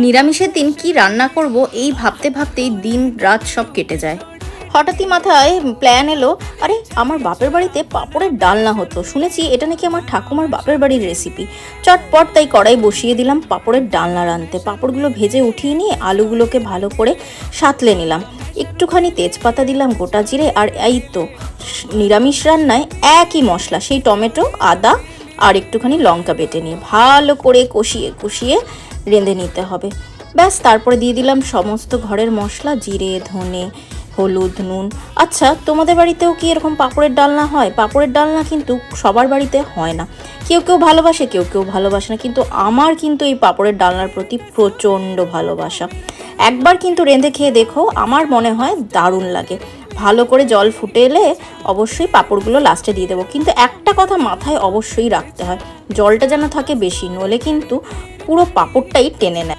নিরামিষের দিন কি রান্না করব এই ভাবতে ভাবতেই দিন রাত সব কেটে যায়। হঠাৎই মাথায় প্ল্যান এলো, আরে আমার বাপের বাড়িতে পাঁপড়ের ডালনা হতো, শুনেছি এটা নাকি আমার ঠাকুমার বাপের বাড়ির রেসিপি। চটপট তাই কড়াই বসিয়ে দিলাম পাঁপড়ের ডালনা রাঁধতে। পাঁপড়গুলো ভেজে উঠিয়ে নিয়ে আলুগুলোকে ভালো করে সাঁতলে নিলাম, একটুখানি তেজপাতা দিলাম, গোটা জিরে, আর এই তো নিরামিষ রান্নায় একই মশলা, সেই টমেটো, আদা আর একটুখানি লঙ্কা বেটে নিয়ে ভালো করে কষিয়ে কষিয়ে রেঁধে নিতে হবে। ব্যাস, তারপরে দিয়ে দিলাম সমস্ত ঘরের মশলা, জিরে, ধনে, হলুদ, নুন। আচ্ছা, তোমাদের বাড়িতেও কি এরকম পাঁপড়ের ডালনা হয়? পাঁপড়ের ডালনা কিন্তু সবার বাড়িতে হয় না, কেউ কেউ ভালোবাসে, কেউ কেউ ভালোবাসে না, কিন্তু আমার কিন্তু এই পাঁপড়ের ডালনার প্রতি প্রচণ্ড ভালোবাসা। একবার কিন্তু রেঁধে খেয়ে দেখো, আমার মনে হয় দারুণ লাগে। ভালো করে জল ফুটে এলে অবশ্যই পাঁপড়গুলো লাস্টে দিয়ে দেবো, কিন্তু একটা কথা মাথায় অবশ্যই রাখতে হয়, জলটা যেন থাকে বেশি, নলে কিন্তু পুরো পাঁপড়টাই টেনে নেয়।